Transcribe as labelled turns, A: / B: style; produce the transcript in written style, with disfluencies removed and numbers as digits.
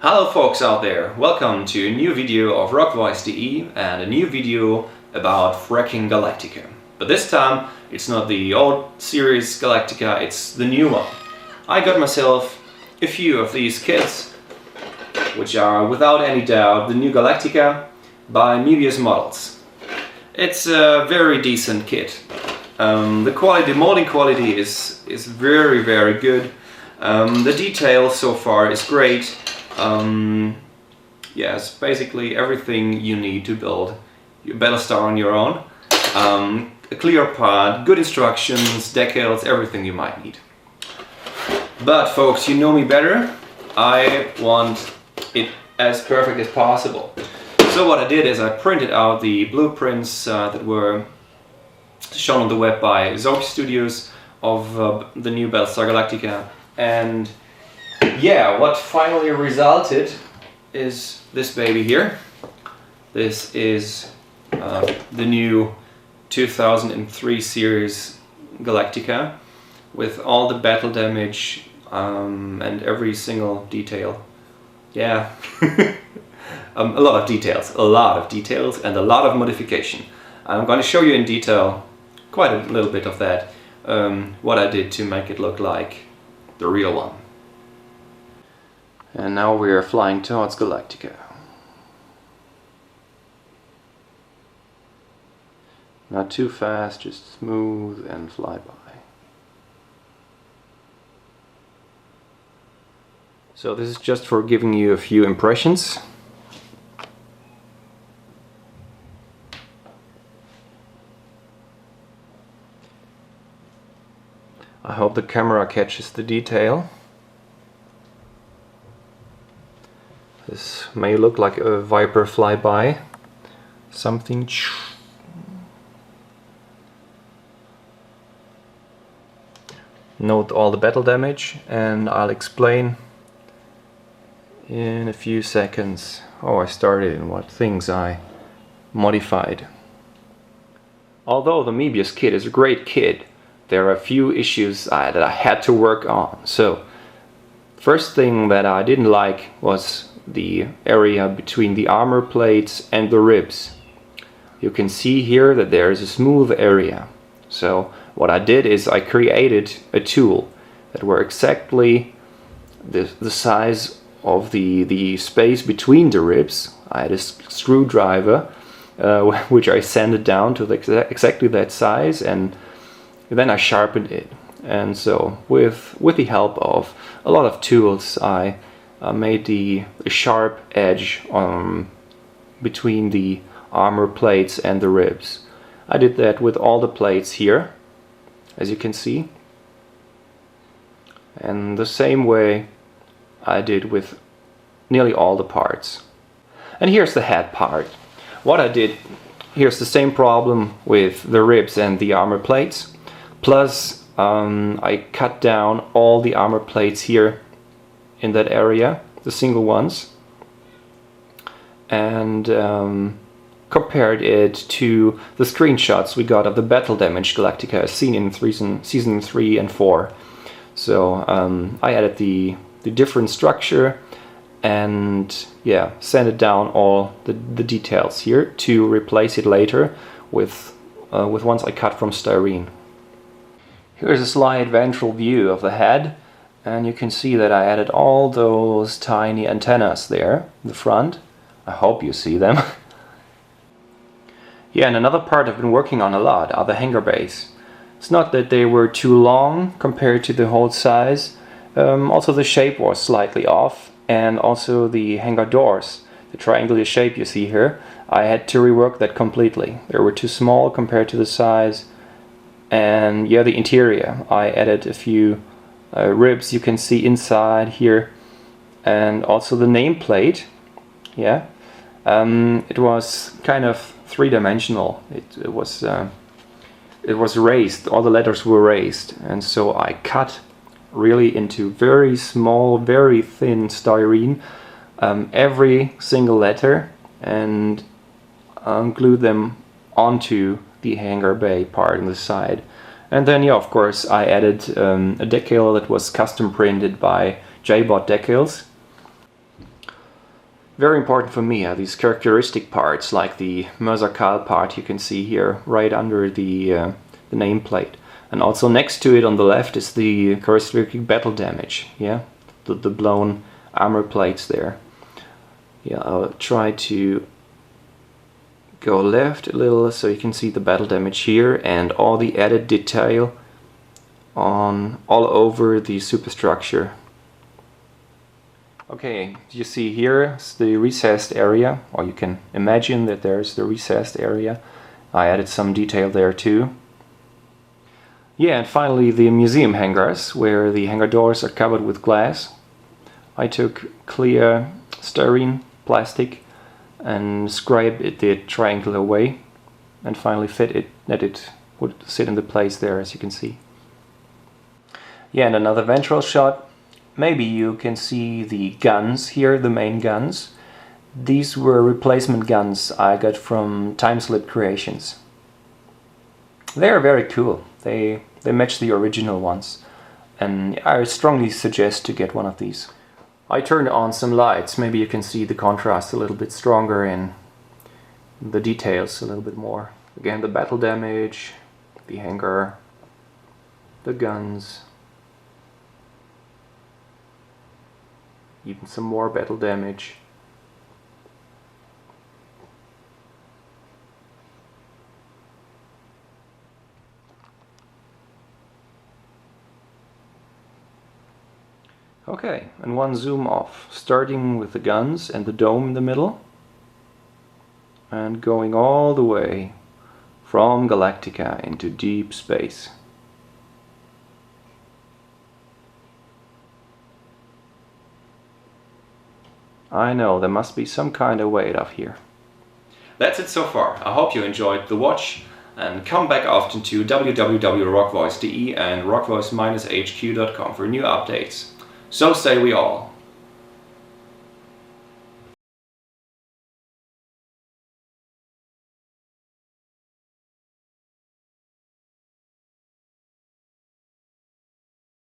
A: Hello folks out there, welcome to a new video of Rockvoice.de and a new video about fracking Galactica. But this time it's not the old series Galactica, it's the new one. I got myself a few of these kits, which are without any doubt the new Galactica by Moebius models. It's a very decent kit. The molding quality is very good. The detail so far is great. Yes, basically everything you need to build your Battlestar on your own. A clear part, good instructions, decals, everything you might need. But folks, you know me better. I want it as perfect as possible. So what I did is I printed out the blueprints that were shown on the web by Zoic Studios of the new Battlestar Galactica, and yeah, what finally resulted is this baby here. This is the new 2003 series Galactica with all the battle damage and every single detail. Yeah, a lot of details and a lot of modification. I'm going to show you in detail quite a little bit of that, what I did to make it look like the real one. And now we are flying towards Galactica. Not too fast, just smooth and fly by. So this is just for giving you a few impressions. I hope the camera catches the detail. This may look like a Viper flyby. Something. Note all the battle damage, and I'll explain in a few seconds how I started and what things I modified. Although the Moebius kit is a great kit, there are a few issues that I had to work on. So, first thing that I didn't like was the area between the armor plates and the ribs. You can see here that there is a smooth area. So what I did is I created a tool that were exactly the size of the space between the ribs. I had a screwdriver which I sanded down to exactly that size, and then I sharpened it. And so with the help of a lot of tools, I made the sharp edge between the armor plates and the ribs. I did that with all the plates here, as you can see, and the same way I did with nearly all the parts. And here's the head part. What I did, here's the same problem with the ribs and the armor plates, plus I cut down all the armor plates here in that area, the single ones, and compared it to the screenshots we got of the battle damage Galactica as seen in season 3 and 4. So I added the different structure and yeah, sanded down all the details here to replace it later with ones I cut from styrene. Here's a slight ventral view of the head, and you can see that I added all those tiny antennas there in the front. I hope you see them. Yeah, and another part I've been working on a lot are the hangar bays. It's not that they were too long compared to the whole size, also the shape was slightly off, and also the hangar doors, the triangular shape you see here, I had to rework that completely. They were too small compared to the size. And yeah, the interior, I added a few ribs you can see inside here, and also the nameplate. Yeah, it was kind of three-dimensional. It was raised. All the letters were raised, and so I cut really into very small, very thin styrene every single letter and glued them onto the hangar bay part on the side. And then yeah, of course I added a decal that was custom printed by JBot Decals. Very important for me are these characteristic parts, like the Mersakal part you can see here right under the nameplate. And also next to it on the left is the characteristic battle damage, yeah? The blown armor plates there. Yeah, I'll try to go left a little so you can see the battle damage here and all the added detail on all over the superstructure. Okay, you see here is the recessed area, or you can imagine that there's the recessed area. I added some detail there too. Yeah, and finally the museum hangars, where the hangar doors are covered with glass. I took clear styrene plastic and scribed it the triangular way and finally fit it that it would sit in the place there, as you can see. Yeah, and another ventral shot. Maybe you can see the guns here, the main guns. These were replacement guns I got from Timeslip Creations. They are very cool. They match the original ones, and I strongly suggest to get one of these. I turned on some lights. Maybe you can see the contrast a little bit stronger and the details a little bit more. Again, the battle damage, the hangar, the guns. Even some more battle damage. Okay, and one zoom off, starting with the guns and the dome in the middle, and going all the way from Galactica into deep space. I know, there must be some kind of weight up here. That's it so far. I hope you enjoyed the watch, and come back often to www.rockvoice.de and rockvoice-hq.com for new updates. So say we all.